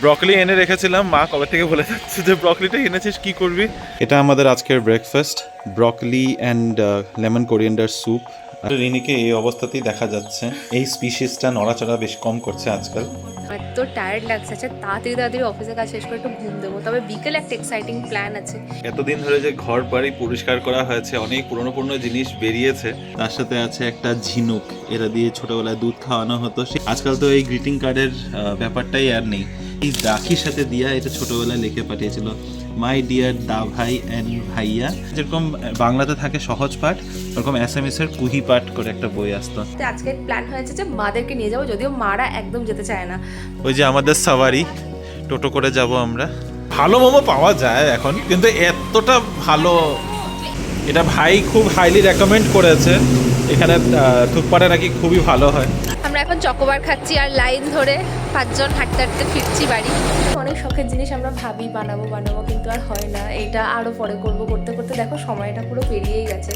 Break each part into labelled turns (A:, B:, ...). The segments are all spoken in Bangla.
A: ব্রকলি এনে রেখেছিলাম, মা কবে থেকে বলে যাচ্ছে যে ব্রকলিটা এনেছিস কি করবি। এটা আমাদের আজকের breakfast, broccoli and lemon coriander soup. রিনিকে এই অবস্থাতেই দেখা যাচ্ছে, এই স্পিসিসটা নড়াচড়া বেশ কম করছে আজকাল।
B: এত টায়ার্ড লাগছে, আচ্ছা তাড়াতাড়ি অফিসের কাজ শেষ করে একটু ঘুম দেবো, তবে বিকেলে একটা এক্সাইটিং প্ল্যান আছে।
A: এতদিন ধরে যে ঘর বাড়ি পরিষ্কার করা হয়েছে, অনেক পুরনো পুরনো জিনিস বেরিয়েছে, তার সাথে আছে একটা ঝিনুক, এরা দিয়ে ছোটবেলায় দুধ খাওয়ানো হতো। আজকাল তো এই গ্রিটিং কার্ডের ব্যাপারটাই আর নেই। এই রাখির সাথে দিয়া এটা ছোটবেলায় লিখে পাঠিয়েছিল, মাই ডিয়ার দা ভাই অ্যান্ড ভাইয়া। যেরকম বাংলাতে থাকে সহজ পাঠ, ওরকম এসএমএস এর কুহি পাঠ করে একটা বই আসতো।
B: আজকে প্ল্যান হয়েছে যে মাদেরকে নিয়ে যাবো, যদিও মারা একদম যেতে চায় না।
A: ওই যে আমাদের সাওয়ারি টোটো করে যাব আমরা। ভালো মোমো পাওয়া যায় এখন, কিন্তু এতটা ভালো এটা ভাই খুব হাইলি রেকমেন্ড করেছে। এখানে থুকপাটা নাকি খুবই ভালো হয়।
B: আমরা এখন চকোবার খাচ্ছি আর লাইন ধরে 5 জন হাঁটতে হাঁটতে ফিরছি বাড়ি। অনেক শখের জিনিস আমরা ভাবি বানাবো কিন্তু আর হয় না। এইটা আরও পরে করবো, করতে করতে দেখো সময়টা পুরো পেরিয়েই গেছে।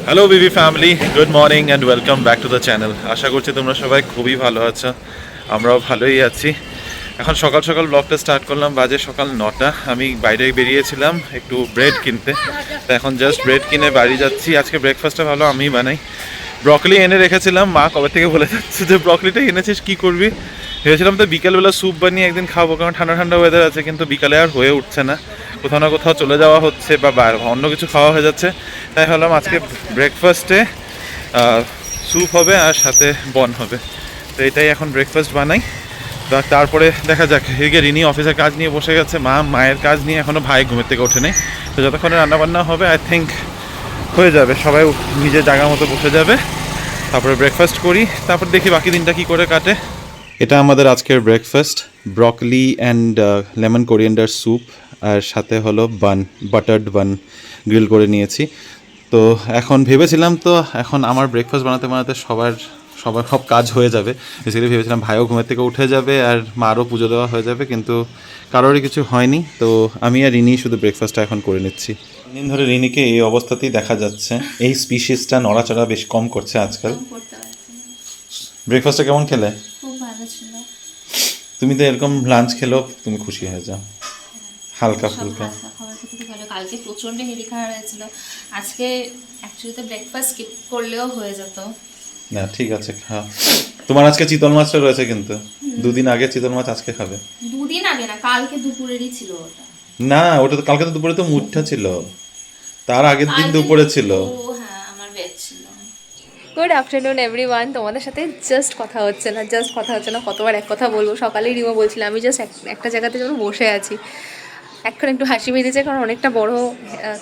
A: Hello BB family, good morning and welcome back to the channel. আশা করছি তোমরা সবাই খুবই ভালো আছো, আমরাও ভালোই আছি। এখন সকাল সকাল ব্লগটা স্টার্ট করলাম, বাজে সকাল 9টা। আমি বাইরে বেরিয়েছিলাম একটু ব্রেড কিনতে, তো এখন জাস্ট ব্রেড কিনে বাড়ি যাচ্ছি। আজকে ব্রেকফাস্টটা ভালো আমিই বানাই। ব্রকলি এনে রেখেছিলাম, মা কবে থেকে বলে যাচ্ছে যে ব্রকলিটা এনেছিস কি করবি। ভেবেছিলাম তো বিকালবেলা স্যুপ বানিয়ে একদিন খাবো, কারণ ঠান্ডা ঠান্ডা ওয়েদার আছে, কিন্তু বিকালে আর হয়ে উঠছে না, কোথাও না কোথাও চলে যাওয়া হচ্ছে বা অন্য কিছু খাওয়া হয়ে যাচ্ছে। তাই ভাবলাম আজকে ব্রেকফাস্টে স্যুপ হবে আর সাথে বন হবে, তো এটাই এখন ব্রেকফাস্ট বানাই। তারপরে দেখা যাক। এদিকে রিনি অফিসের কাজ নিয়ে বসে গেছে, মায়ের কাজ নিয়ে এখনও ভাই ঘুমের থেকে ওঠে নেই। তো যতক্ষণে রান্নাবান্না হবে আই থিঙ্ক হয়ে যাবে, সবাই নিজের জায়গার মতো বসে যাবে। তারপরে ব্রেকফাস্ট করি, তারপর দেখি বাকি দিনটা কি করে কাটে। এটা আমাদের আজকের breakfast, broccoli and lemon coriander soup, আর সাথে হলো বান, বাটার্ড বান গ্রিল করে নিয়েছি। তো এখন ভেবেছিলাম, তো এখন আমার ব্রেকফাস্ট বানাতে বানাতে সব কাজ হয়ে যাবে। বেসিক্যালি ভেবেছিলাম ভাইও ঘুমের থেকে উঠে যাবে আর মারও পুজো দেওয়া হয়ে যাবে, কিন্তু কারোরই কিছু হয়নি। তো আমি আর রিনি শুধু ব্রেকফাস্টটা এখন করে নিচ্ছি। দিন ধরে রিনিকে এই অবস্থাতেই দেখা যাচ্ছে, এই স্পিসিসটা নড়াচড়া বেশ কম করছে আজকাল। ব্রেকফাস্টটা কেমন খেলে?
B: খুব ভালো ছিল।
A: তুমি তো এরকম লাঞ্চ খেলেও তুমি খুশি হয়ে যাও, হালকা ফুলকা।
B: খাবার খেতে খুব ভালো। কালকে প্রচন্ড হেভি খাওয়া হয়েছিল, আজকে অ্যাকচুয়ালি তো ব্রেকফাস্ট স্কিপ করলেও হয়ে যেত।
A: না ঠিক আছে, খাও। তোমার আজকে চিতল মাছটা রয়েছে, কিন্তু দুদিন আগে চিতল মাছ আজকে খাবে।
B: দুদিন আগে না, কালকে দুপুরেরই ছিল ওটা।
A: না, ওটা তো কালকে তো দুপুরে তো মুঠটা ছিল, তার আগের দিন দুপুরে ছিল।
B: ও হ্যাঁ, আমার বেড ছিল। Good afternoon everyone. তোমাদের সাথে জাস্ট কথা হচ্ছে না, কতবার এক কথা বলবো। সকালেই রিমো বলছিলাম আমি জাস্ট একটা জায়গাতে যেন বসে আছি। এখন একটু হাসি বেরিয়েছে, কারণ অনেকটা বড়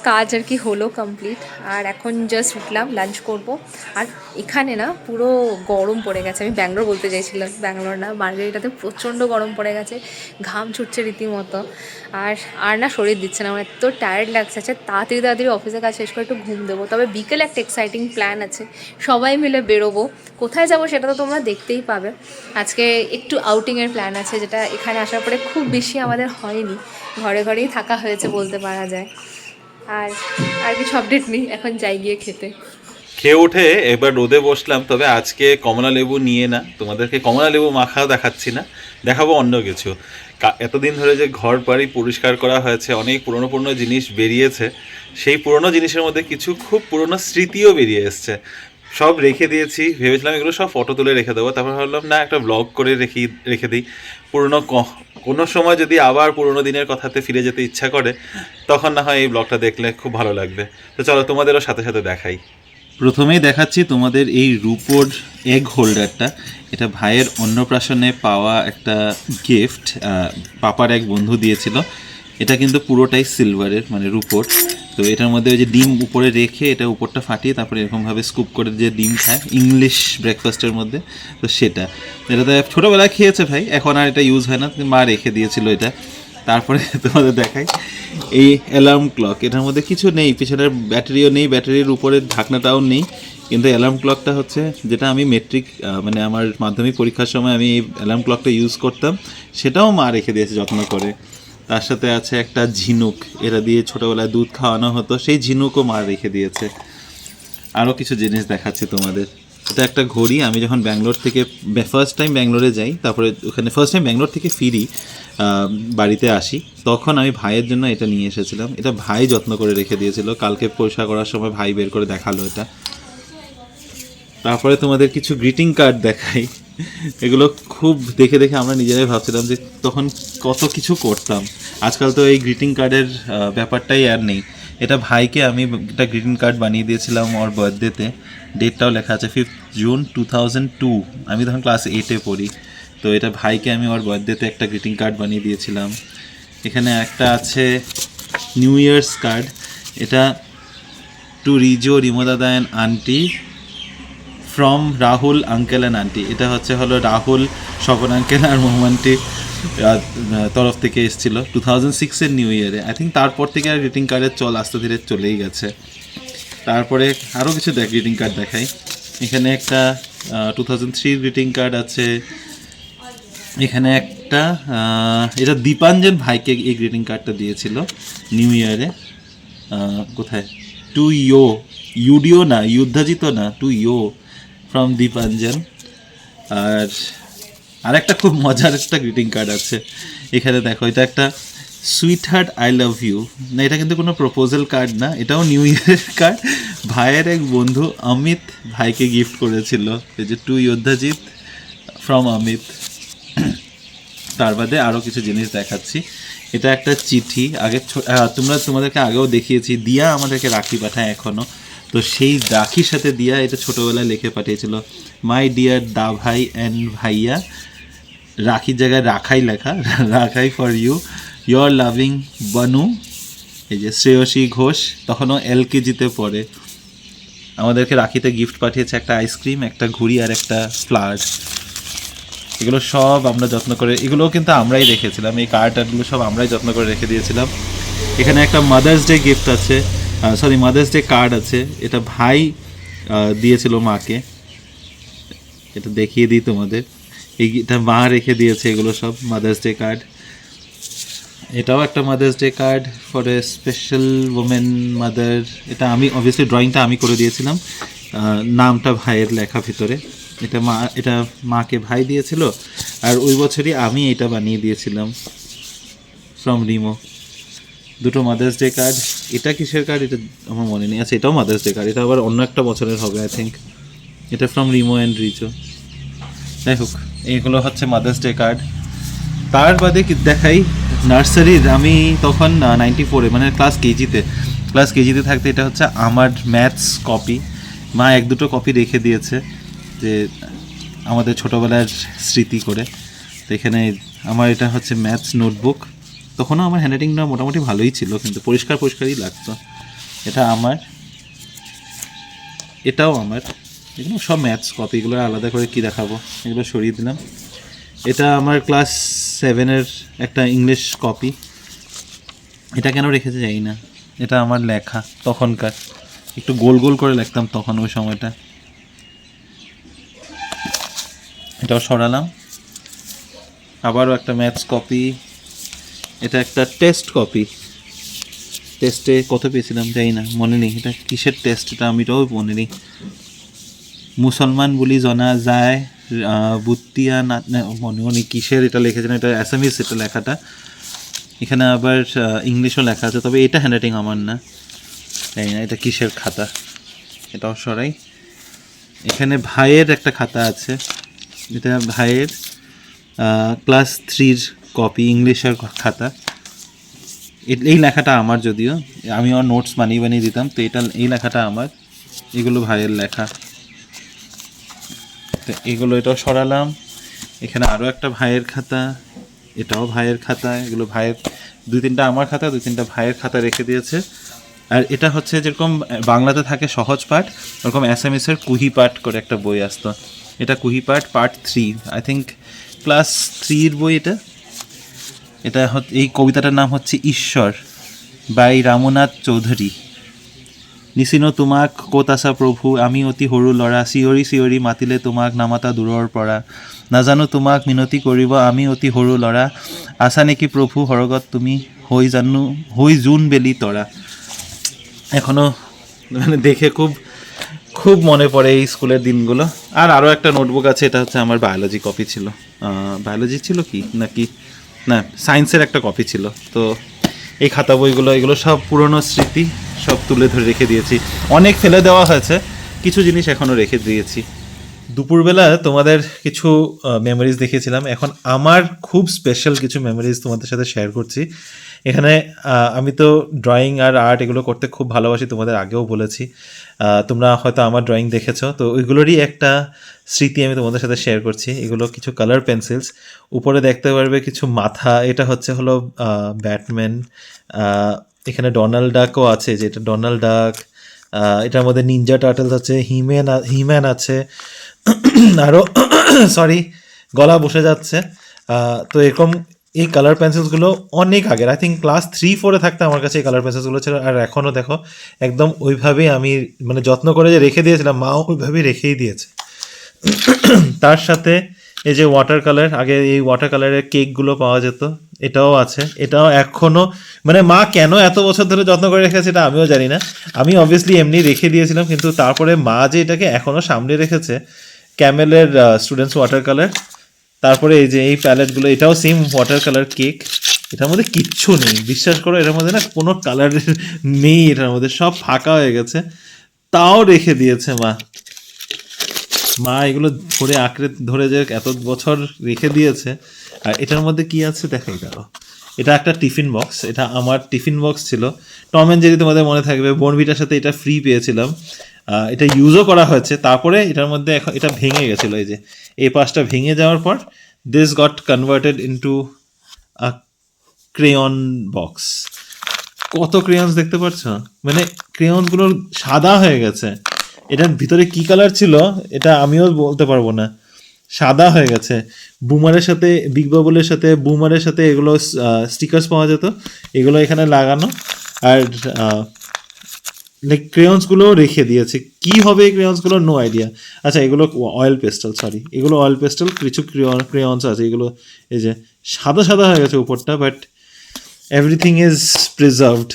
B: কাজ আর কি হলো কমপ্লিট। আর এখন জাস্ট উঠলাম, লাঞ্চ করব। আর এখানে না পুরো গরম পড়ে গেছে। আমি ব্যাঙ্গালোর বলতে চাইছিলাম, ব্যাঙ্গালোর না, মার্গেরিটাতে প্রচণ্ড গরম পড়ে গেছে, ঘাম ছুটছে রীতিমতো। আর না শরীর দিচ্ছে না, আমার এত টায়ার্ড লাগছে। আচ্ছা তাড়াতাড়ি অফিসের কাজ শেষ করে একটু ঘুম দেবো, তবে বিকেলে একটা এক্সাইটিং প্ল্যান আছে। সবাই মিলে বেরোবো, কোথায় যাবো সেটা তো তোমরা দেখতেই পাবে। আজকে একটু আউটিংয়ের প্ল্যান আছে, যেটা এখানে আসার পরে খুব বেশি আমাদের হয়নি, ঘরেই থাকা হয়েছে বলতে পারা যায়। আর কিছু আপডেট নেই, এখন যাই গিয়ে খেতে।
A: খেয়ে উঠে এবার রোদে বসলাম, তবে আজকে কমলা লেবু নিয়ে না, তোমাদেরকে কমলা লেবু মাখাও দেখাচ্ছি না, দেখাবো অন্য কিছু। এতদিন ধরে যে ঘর বাড়ি পরিষ্কার করা হয়েছে, অনেক পুরনো পুরনো জিনিস বেরিয়েছে, সেই পুরনো জিনিসের মধ্যে কিছু খুব পুরনো স্মৃতিও বেরিয়ে এসছে। সব রেখে দিয়েছি, ভেবেছিলাম এগুলো সব ফটো তুলে রেখে দেবো, তারপর ভাবলাম না, একটা ব্লগ করে রেখে দিই। পুরনো কোনো সময় যদি আবার পুরনো দিনের কথাতে ফিরে যেতে ইচ্ছা করে, তখন না হয় এই ব্লগটা দেখলে খুব ভালো লাগবে। তো চলো তোমাদেরও সাথে সাথে দেখাই। প্রথমেই দেখাচ্ছি তোমাদের এই রূপোর এগ হোল্ডারটা। এটা ভাইয়ের অন্নপ্রাশনে পাওয়া একটা গিফট, পাপার এক বন্ধু দিয়েছিল। এটা কিন্তু পুরোটাই সিলভারের, মানে রূপোর। তো এটার মধ্যে ওই যে ডিম উপরে রেখে এটা উপরটা ফাটিয়ে তারপরে এরকমভাবে স্কুপ করে যে ডিম খায় ইংলিশ ব্রেকফাস্টের মধ্যে, তো সেটা তো ছোটোবেলায় খেয়েছে ভাই, এখন আর এটা ইউজ হয় না, মা রেখে দিয়েছিল এটা। তারপরে তোমাদের দেখাই এই অ্যালার্ম ক্লক। এটার মধ্যে কিছু নেই, পিছনের ব্যাটারিও নেই, ব্যাটারির উপরের ঢাকনাটাও নেই, কিন্তু অ্যালার্ম ক্লকটা হচ্ছে যেটা আমি মেট্রিক মানে আমার মাধ্যমিক পরীক্ষার সময় আমি এই অ্যালার্ম ক্লকটা ইউজ করতাম, সেটাও মা রেখে দিয়েছে যত্ন করে। তার সাথে আছে একটা ঝিনুক, এরা দিয়ে ছোটোবেলায় দুধ খাওয়ানো হতো, সেই ঝিনুকও মা রেখে দিয়েছে। আরও কিছু জিনিস দেখাচ্ছি তোমাদের। এটা একটা ঘড়ি। আমি যখন ব্যাঙ্গালোর থেকে ফার্স্ট টাইম ব্যাঙ্গালোরে যাই, তারপরে ওখানে ফার্স্ট টাইম ব্যাঙ্গালোর থেকে ফিরি, বাড়িতে আসি, তখন আমি ভাইয়ের জন্য এটা নিয়ে এসেছিলাম। এটা ভাই যত্ন করে রেখে দিয়েছিল, কালকে পরীক্ষা করার সময় ভাই বের করে দেখালো এটা। তারপরে তোমাদের কিছু গ্রিটিং কার্ড দেখাই। এগুলো খুব দেখে দেখে আমরা নিজেরাই ভাবছিলাম যে তখন কত কিছু করতাম। আজকাল তো এই গ্রিটিং কার্ডের ব্যাপারটাই আর নেই। এটা ভাইকে আমি একটা গ্রিটিং কার্ড বানিয়ে দিয়েছিলাম ওর বার্থডেতে। ডেটটাও লেখা আছে 5 জুন 2002। আমি তখন ক্লাস 8-এ পড়ি। তো এটা ভাইকে আমি ওর বার্থডেতে একটা গ্রিটিং কার্ড বানিয়ে দিয়েছিলাম। এখানে একটা আছে নিউ ইয়ার্স কার্ড। এটা টু রিমো দাদা and aunty from Rahul uncle and aunty. এটা হলো রাহুল, স্বপন আঙ্কেল আর মোহাম্মন্টি তরফ থেকে এসেছিলো 2006-এর নিউ ইয়ারে। আই থিঙ্ক তারপর থেকে আর গ্রিটিং কার্ডের চল আস্তে ধীরে চলেই গেছে। তারপরে আরও কিছু গ্রিটিং কার্ড দেখাই। এখানে একটা 2003 গ্রিটিং কার্ড আছে। এখানে একটা এটা দীপাঞ্জন ভাইকে এই গ্রিটিং কার্ডটা দিয়েছিল নিউ ইয়ারে। কোথায়? টু ইউডিও না, যুদ্ধাজিত না, টু ফ্রম দীপাঞ্জন। আর একটা খুব মজার একটা গ্রিটিং কার্ড আছে এখানে, দেখো। এটা একটা sweetheart I love you. না, এটা কিন্তু কোনো প্রপোজাল কার্ড না, এটাও নিউ ইয়ারের কার্ড। ভাইয়ের এক বন্ধু অমিত ভাইকে গিফট করেছিল। এই যে টু যোদ্ধাজিৎ ফ্রম অমিত। তার বাদে আরও কিছু জিনিস দেখাচ্ছি। এটা একটা চিঠি। আগে তোমাদেরকে আগেও দেখিয়েছি, দিয়া আমাদেরকে রাখি পাঠায় এখনও। তো সেই রাখির সাথে দিয়া এটা ছোটোবেলায় লিখে পাঠিয়েছিল, মাই ডিয়ার দা ভাই অ্যান্ড ভাইয়া। রাখির জায়গায় রাখাই লেখা, রাখাই for you, your loving Banu. এই যে শ্রেয়সী ঘোষ, তখনও LKG-তে পড়ে। আমাদেরকে রাখিতে গিফট পাঠিয়েছে একটা আইসক্রিম, একটা ঘুড়ি আর একটা ফ্লাওয়ার। এগুলো সব আমরা যত্ন করে, এগুলোও কিন্তু আমরাই রেখেছিলাম। এই কার্ডগুলো সব আমরাই যত্ন করে রেখে দিয়েছিলাম। এখানে একটা মাদার্স ডে গিফট আছে, মাদার্স ডে কার্ড আছে। এটা ভাই দিয়েছিল মাকে। এটা দেখিয়ে দিই তোমাদের। এটা মা রেখে দিয়েছে, এগুলো সব মাদার্স ডে কার্ড। এটাও একটা mother's day card for a special women mother. এটা আমি অবভিয়াসলি ড্রয়িংটা আমি করে দিয়েছিলাম, নামটা ভাইয়ের লেখা ভিতরে। এটা মাকে ভাই দিয়েছিল, আর ওই বছরই আমি এটা বানিয়ে দিয়েছিলাম ফ্রম রিমো। দুটো মাদার্স ডে কার্ড। এটা কিসের কার্ড এটা আমার মনে নেই। আচ্ছা, এটাও মাদার্স ডে কার্ড, এটা আবার অন্য একটা বছরের হবে আই থিঙ্ক। এটা ফ্রম রিমো অ্যান্ড রিচো। যাই হোক, এইগুলো হচ্ছে মাদার্স ডে কার্ড। তার বাদে দেখাই নার্সারির। আমি তখন 94-এ, মানে ক্লাস কেজিতে থাকতে এটা হচ্ছে আমার ম্যাথস কপি। মা 1-2 কপি রেখে দিয়েছে, যে আমাদের ছোটোবেলার স্মৃতি করে। তো এখানে আমার এটা হচ্ছে ম্যাথস নোটবুক। তখনও আমার হ্যান্ডরাইটিংটা মোটামুটি ভালোই ছিল, কিন্তু পরিষ্কারই লাগতো। এটা আমার, এটাও আমার। এগুলো সব ম্যাথস কপি, এগুলো আলাদা করে কি দেখাবো, এগুলো সরিয়ে দিলাম। এটা আমার ক্লাস 7-এর একটা ইংলিশ কপি। এটা কেন রেখেছে জানি না। এটা আমার লেখা তখনকার, একটু গোল গোল করে লিখতাম তখন ওই সময়টা। এটাও সরালাম। আবারও একটা ম্যাথস কপি। এটা একটা টেস্ট কপি। টেস্টে কত পেয়েছিলাম জানি না, মনে নেই। এটা কিসের টেস্ট এটা আমিটাও মনে নেই। মুসলমান বলি জনা যায় বুত্তিয়া না, মনেও নেই কিসের এটা লিখেছেন। এটা অ্যাসামিস এটা লেখাটা। এখানে আবার ইংলিশও লেখা আছে, তবে এটা হ্যান্ডরাইটিং আমার না, জানি না এটা কিসের খাতা। এটাও সরাই। এখানে ভাইয়ের একটা খাতা আছে। এটা ভাইয়ের ক্লাস 3-র কপি, ইংলিশের খাতা। এই লেখাটা আমার, যদিও আমি আমার নোটস বানিয়ে দিতাম। তো এই লেখাটা আমার, এগুলো ভাইয়ের লেখা। তো এটাও সরালাম। এখানে আরও একটা ভাইয়ের খাতা, এটাও ভাইয়ের খাতা। এগুলো ভাইয়ের 2-3টা আমার খাতা, 2-3টা ভাইয়ের খাতা রেখে দিয়েছে। আর এটা হচ্ছে যেরকম বাংলাতে থাকে সহজ পাঠ, ওরকম অ্যাসামিসের কুহি পাঠ করে একটা বই আসতো। এটা কুহি পাঠ পার্ট 3, আই থিঙ্ক ক্লাস 3-র বই এটা। এই কবিতাটার নাম হচ্ছে ঈশ্বর, বাই রামনাথ চৌধুরী। নিচিনো তোমাক ক'ত আছা প্ৰভু, আমি অতি সৰু ল'ৰা, চিঞৰি চিঞৰি মাতিলে তোমাক নামাতা দূৰৰ পৰা, নাজানো তোমাক মিনতি কৰিব আমি অতি সৰু ল'ৰা, আছা নেকি প্ৰভু সৰগত তুমি, হৈ জোন বেলি তৰা। এখনো মানে দেখে খুব খুব মনে পড়ে এই স্কুলের দিনগুলো। আর আরও একটা নোটবুক আছে, এটা হচ্ছে আমার বায়োলজি কপি ছিল, বায়োলজি ছিল কি নাকি না সায়েন্সের একটা কপি ছিল। তো এই খাতা বইগুলো এগুলো সব পুরনো স্মৃতি, সব তুলে ধরে রেখে দিয়েছি। অনেক ফেলে দেওয়া হয়েছে, কিছু জিনিস এখনও রেখে দিয়েছি। দুপুরবেলা তোমাদের কিছু মেমোরিজ দেখিয়েছিলাম, এখন আমার খুব স্পেশাল কিছু মেমোরিজ তোমাদের সাথে শেয়ার করছি। এখানে আমি তো ড্রয়িং আর আর্ট এগুলো করতে খুব ভালোবাসি, তোমাদের আগেও বলেছি। তোমরা হয়তো আমার ড্রয়িং দেখেছো, তো ওইগুলোরই একটা স্মৃতি আমি তোমাদের সাথে শেয়ার করছি। এগুলো কিছু কালার পেন্সিলস, উপরে দেখতে পারবে কিছু মাথা, এটা হচ্ছে হলো ব্যাটম্যান। এখানে ডোনাল্ড ডাকও আছে, যেটা ডোনাল্ড ডাক। এটার মধ্যে নিনজা টার্টলস আছে, হিম্যান আছে, আরও সরি গলা বসে যাচ্ছে। তো এরকম এই কালার পেন্সিলসগুলো অনেক আগের, আই থিঙ্ক ক্লাস 3-4 থাকতে আমার কাছে এই কালার পেন্সিলসগুলো ছিল। আর এখনও দেখো একদম ওইভাবেই আমি মানে যত্ন করে যে রেখে দিয়েছিলাম, মাও ওইভাবেই রেখেই দিয়েছে। তার সাথে এই যে ওয়াটার কালার, আগে এই ওয়াটার কালারের কেকগুলো পাওয়া যেত, এটাও আছে। এটাও এখনও মানে মা কেন এত বছর ধরে যত্ন করে রেখেছে এটা আমিও জানি না। আমি অবভিয়াসলি এমনি রেখে দিয়েছিলাম, কিন্তু তারপরে মা যে এটাকে এখনও সামনে রেখেছে, ক্যামেলের স্টুডেন্টস ওয়াটার কালার। তারপরে এই যে এই প্যালেটগুলো, এটাও সেম ওয়াটার কালার কেক। এটার মধ্যে কিচ্ছু নেই, বিশ্বাস করো, এটার মধ্যে না কোনো কালার নেই, এটার মধ্যে সব ফাঁকা হয়ে গেছে, তাও রেখে দিয়েছে মা। মা এগুলো ধরে আঁকড়ে ধরে যে এত বছর রেখে দিয়েছে। আর এটার মধ্যে কি আছে দেখাই দাও, এটা একটা টিফিন বক্স, এটা আমার টিফিন বক্স ছিল। টম অ্যান্ড জেরি তোমাদের মনে থাকবে, বোর্নভিটার সাথে এটা ফ্রি পেয়েছিলাম। এটা ইউজও করা হয়েছে, তারপরে এটার মধ্যে এখন এটা ভেঙে গেছিলো, এই যে এই পাশটা ভেঙে যাওয়ার পর this goat converted into a crayon box. কত ক্রেয়ন্স দেখতে পাচ্ছ, মানে ক্রেয়নসগুলো সাদা হয়ে গেছে। এটার ভিতরে কি কালার ছিল এটা আমিও বলতে পারবো না, সাদা হয়ে গেছে। বুমারের সাথে, বিগ বাবলের সাথে, বুমারের সাথে এগুলো স্টিকার্স পাওয়া যেত, এগুলো এখানে লাগানো। আর লাইক ক্রেয়ন্সগুলোও রেখে দিয়েছে, কি হবে এই ক্রেয়ন্সগুলো নো আইডিয়া। আচ্ছা এগুলো অয়েল পেস্টেল, সরি এগুলো অয়েল পেস্টেল, কিছু ক্রেয়ন্স আছে, এগুলো এই যে সাদা সাদা হয়ে গেছে উপরটা, বাট এভরিথিং ইজ প্রিজার্ভড।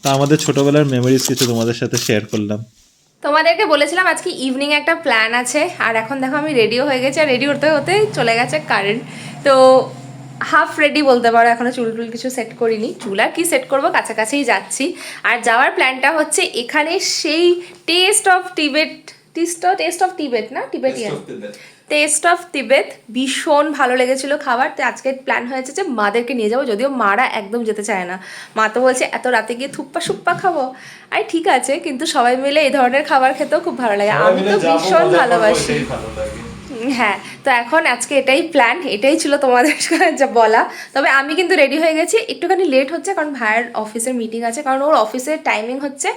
A: তা আমাদের ছোটোবেলার মেমোরিজ কিছু তোমাদের সাথে শেয়ার করলাম।
B: তোমাদেরকে বলেছিলাম আজকে ইভিনিং একটা প্ল্যান আছে, আর এখন দেখো আমি রেডিও হয়ে গেছি, আর রেডি হতে হতে চলে গেছে কারেন্ট। তো হাফ রেডি বলতে পারো, এখনও চুল টুল কিছু সেট করিনি, চুল আর কি সেট করবো, কাছাকাছিই যাচ্ছি। আর যাওয়ার প্ল্যানটা হচ্ছে এখানে সেই টেস্ট অফ টিবেট না টিবেটিয়ান টেস্ট অফ তিবেত ভীষণ ভালো লেগেছিলো খাবার। তো আজকে প্ল্যান হয়েছে যে মাদেরকে নিয়ে যাবো, যদিও মারা একদম যেতে চায় না। মা তো বলছে এত রাতে গিয়ে থুপ্পা সুপ্পা খাবো, আর ঠিক আছে, কিন্তু সবাই মিলে এই ধরনের খাবার খেতেও খুব ভালো লাগে, আমি তো ভীষণ ভালোবাসি। হ্যাঁ, তো এখন আজকে এটাই প্ল্যান, এটাই ছিল তোমাদের যা বলা। তবে আমি কিন্তু রেডি হয়ে গেছি, একটুখানি লেট হচ্ছে কারণ ভাইয়ের অফিসের মিটিং আছে, কারণ ওর অফিসের টাইমিং হচ্ছে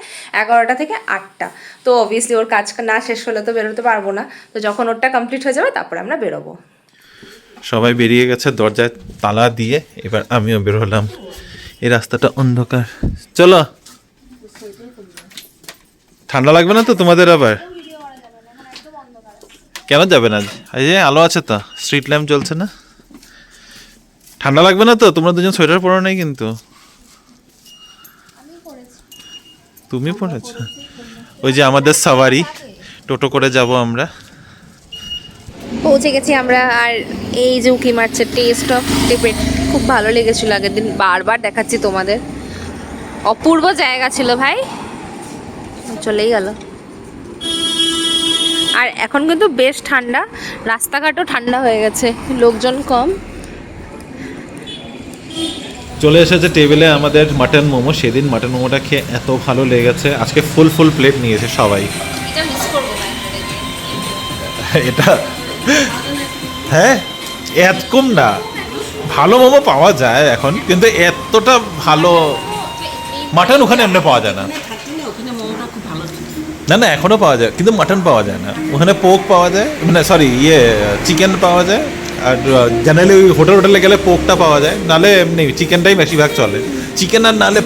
B: 11টা থেকে 8টা। তো অবভিয়াসলি ওর কাজ না শেষ হলে তো বেরোতে পারবো না, তো যখন ওরটা কমপ্লিট হয়ে যাবে তারপরে আমরা বেরোবো।
A: সবাই বেরিয়ে গেছে, দরজায় তালা দিয়ে, এবার আমিও বেরোলাম। এই রাস্তাটা অন্ধকার, চলো। ঠান্ডা লাগবে না তো তোমাদের আবার? কেন যাবে না, এই যে আলো আছে তো, স্ট্রিট ল্যাম্প জ্বলছে না। ঠান্ডা লাগবে না তো? তোমরা দুজন সোয়েটার পরো নাই কিন্তু। তুমি পরেছো? ওই যে আমাদের সাওয়ারি, টোটো করে যাব আমরা।
B: পৌঁছে গেছি আমরা, আর এই যে উকি মারছে টেস্ট অফ টিবেট, খুব ভালো লেগেছিল আগের দিন, বারবার দেখাচ্ছি তোমাদের, অপূর্ব জায়গা ছিল ভাই, চলেই গেল। আর এখন কিন্তু বেশ ঠান্ডা, রাস্তাঘাটও ঠান্ডা হয়ে গেছে, লোকজন কম।
A: চলে এসেছে টেবিলে আমাদের মাটন মোমো। সেদিন মাটন মোমোটা খেয়ে এত ভালো লেগেছে, আজকে ফুল প্লেট নিয়েছে সবাই। এটা হ্যাঁ এত কম না, ভালো মোমো পাওয়া যায় এখন, কিন্তু এতটা ভালো মাটন ওখানে এমনি পাওয়া যায় না। না না এখনও পাওয়া যায়, কিন্তু মাটন পাওয়া যায় না ওখানে। পোক পাওয়া যায়, মানে সরি চিকেন পাওয়া যায়। আর জেনারেলি ওই হোটেলে গেলে পোকটা পাওয়া যায়, নাহলে এমনি চিকেনটাই বেশিরভাগ চলে। চিকেন আর নাহলে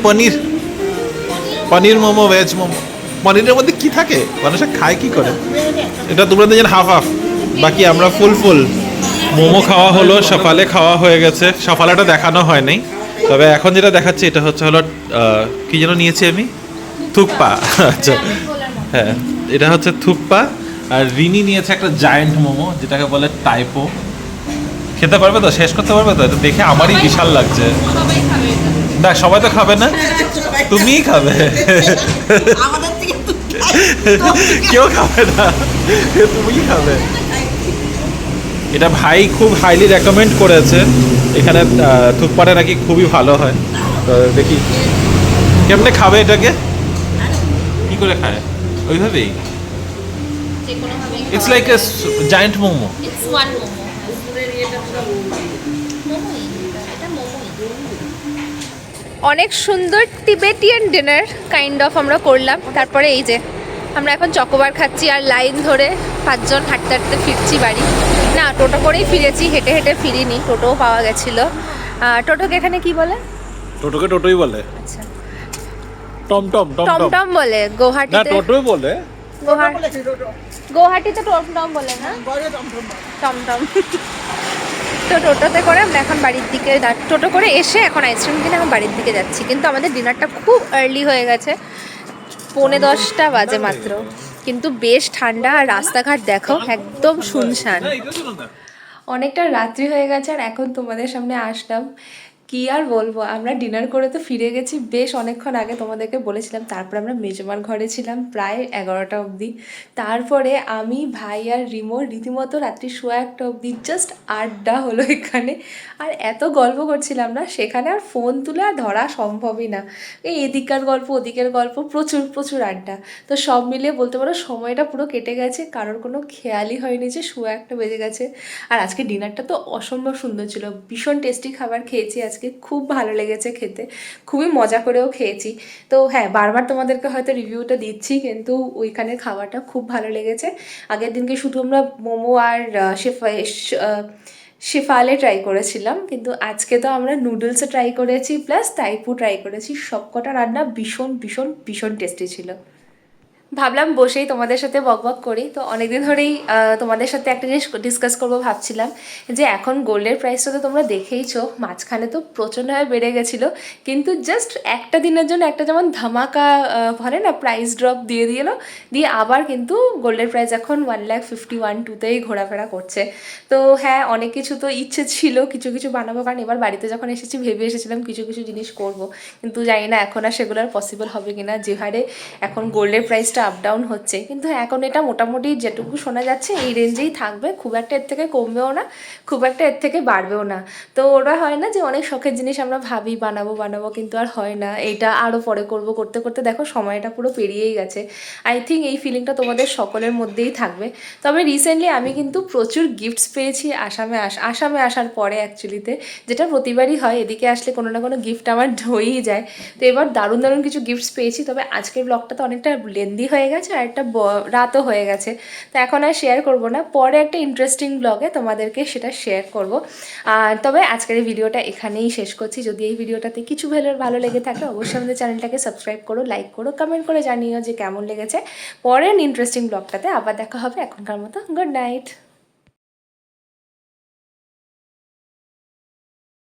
A: পনির মোমো, ভেজ মোমো। পনিরের মধ্যে কি থাকে, মানুষে খায় কি করে? এটা তোমরা দেখেন হাফ বাকি আমরা ফুল মোমো খাওয়া হলো। সকালে খাওয়া হয়ে গেছে, সকালেটা দেখানো হয় নাই, তবে এখন যেটা দেখাচ্ছি এটা হচ্ছে হলো কি যেন নিয়েছি আমি, থুকপা। আচ্ছা হ্যাঁ, এটা হচ্ছে থুপ্পা, আর রিনি নিয়েছে একটা জায়ান্ট মোমো যেটাকে বলে টাইপো। খেতে পারবে তো, শেষ করতে পারবে তো? এটা দেখে আমারই বিশাল লাগছে।
B: সবাই খাবে এটা।
A: না সবাই তো খাবে না, তুমিই খাবে।
C: আমাদের থেকে
A: কেউ খাবে না, তুমিই খাবে। এটা ভাই খুব হাইলি রেকমেন্ড করেছে, এখানে থুকপাটা নাকি খুবই ভালো হয়। তো দেখি কেমনে খাবে এটাকে, কি করে খায় ওইভাবেই।
B: যে কোনো ভাবে
A: it's like a giant momo.
B: It's one momo. মোমোই এটা মোমোই। অনেক সুন্দর টিবেটিয়ান ডিনার কাইন্ড অফ আমরা করলাম। তারপরে এই যে আমরা এখন চকোবার খাচ্ছি আর লাইন ধরে 5 জন হাঁটতে হাঁটতে ফিরছি বাড়ি। না টোটো করেই ফিরেছি, হেঁটে হেঁটে ফিরিনি, টোটোও পাওয়া গেছিলো। টোটোকে এখানে কি বলে?
A: টোটোকে টোটোই বলে।
B: আচ্ছা
A: টমটম
B: টমটম বলে
A: না,
B: গুয়াহাটিতে।
A: টোটোই বলে।
B: গুয়াহাটিতে টমটম বলে না, টমটম। তো টোটোতে করে আমরা এখন বাড়ির দিকে টোটো করে এসে এখন আইসক্রিম কিনে এখন বাড়ির দিকে যাচ্ছি। কিন্তু আমাদের ডিনারটা খুব আর্লি হয়ে গেছে, 9:45 বাজে মাত্র। কিন্তু বেশ ঠান্ডা আর রাস্তাঘাট দেখো একদম শুনশান। অনেকটা রাত্রি হয়ে গেছে আর এখন তোমাদের সামনে আসলাম। কি আর বলবো, আমরা ডিনার করে তো ফিরে গেছি বেশ অনেকক্ষণ আগে, তোমাদেরকে বলেছিলাম। তারপর আমরা মেজমার ঘরে ছিলাম প্রায় 11টা অবধি। তারপরে আমি, ভাই আর রিমো রীতিমতো রাত্রি 1:30 অবধি জাস্ট আড্ডা হলো এখানে। আর এত গল্প করছিলাম না, সেখানে আর ফোন তুলে আর ধরা সম্ভবই না। এই এদিককার গল্প ওদিকের গল্প, প্রচুর প্রচুর আড্ডা। তো সব মিলিয়ে বলতে পারো সময়টা পুরো কেটে গেছে, কারোর কোনো খেয়ালই হয়নি যে 1:30 বেজে গেছে। আর আজকে ডিনারটা তো অসম্ভব সুন্দর ছিল, ভীষণ টেস্টি খাবার খেয়েছি আজকে, খুব ভালো লেগেছে খেতে, খুবই মজা করেও খেয়েছি। তো হ্যাঁ, বারবার তোমাদেরকে হয়তো রিভিউটা দিচ্ছি, কিন্তু ওইখানের খাবারটা খুব ভালো লেগেছে। আগের দিনকে শুধু আমরা মোমো আর শেফালে ট্রাই করেছিলাম, কিন্তু আজকে তো আমরা নুডলসে ট্রাই করেছি প্লাস টাইপু ট্রাই করেছি। সবকটা রান্না ভীষণ ভীষণ ভীষণ টেস্টি ছিল। ভাবলাম বসেই তোমাদের সাথে বকবক করি। তো অনেকদিন ধরেই তোমাদের সাথে একটা জিনিস ডিসকাস করবো ভাবছিলাম, যে এখন গোল্ডের প্রাইসটা তো তোমরা দেখেইছো, মাঝখানে তো প্রচণ্ডভাবে বেড়ে গেছিলো, কিন্তু জাস্ট একটা দিনের জন্য একটা যেমন ধামাকা বলে না, প্রাইস ড্রপ দিয়ে দিল, দিয়ে আবার কিন্তু গোল্ডের প্রাইস এখন 1,51,2তেই ঘোরাফেরা করছে। তো হ্যাঁ, অনেক কিছু তো ইচ্ছে ছিল কিছু কিছু বানাবো, কারণ এবার বাড়িতে যখন এসেছি ভেবে এসেছিলাম কিছু কিছু জিনিস করব, কিন্তু জানি না এখন আর সেগুলো আর পসিবল হবে কিনা, যে হারে এখন গোল্ডের প্রাইসটা আপ ডাউন হচ্ছে। কিন্তু এখন এটা মোটামুটি যেটুকু শোনা যাচ্ছে এই রেঞ্জেই থাকবে, খুব একটা এর থেকে কমবেও না, খুব একটা এর থেকে বাড়বেও না। তো ওরা হয় না যে অনেক শখের জিনিস আমরা ভাবি বানাবো বানাবো, কিন্তু আর হয় না, এটা আরও পরে করব, করতে করতে দেখো সময়টা পুরো পেরিয়েই গেছে। আই থিঙ্ক এই ফিলিংটা তোমাদের সকলের মধ্যেই থাকবে। তবে রিসেন্টলি আমি কিন্তু প্রচুর গিফটস পেয়েছি আসামে আসার পরে অ্যাকচুয়ালিতে, যেটা প্রতিবারই হয়, এদিকে আসলে কোনো না কোনো গিফট আমার হয়েই যায়। তো এবার দারুণ দারুণ কিছু গিফটস পেয়েছি। তবে আজকের ব্লগটা তো অনেকটা লেন্দি হয়ে গেছে আর একটা রাতও হয়ে গেছে, তো এখন আর শেয়ার করব না, পরে একটা ইন্টারেস্টিং ব্লগে তোমাদেরকে সেটা শেয়ার করব। তবে আজকের এই ভিডিওটা এখানেই শেষ করছি। যদি এই ভিডিওটাতে কিছু ভালো লেগে থাকে অবশ্যই আমাদের চ্যানেলটাকে সাবস্ক্রাইব করো, লাইক করো, কমেন্ট করে জানিও যে কেমন লেগেছে। পরের ইন্টারেস্টিং ব্লগটাতে আবার দেখা হবে। এখনকার মতো গুড নাইট।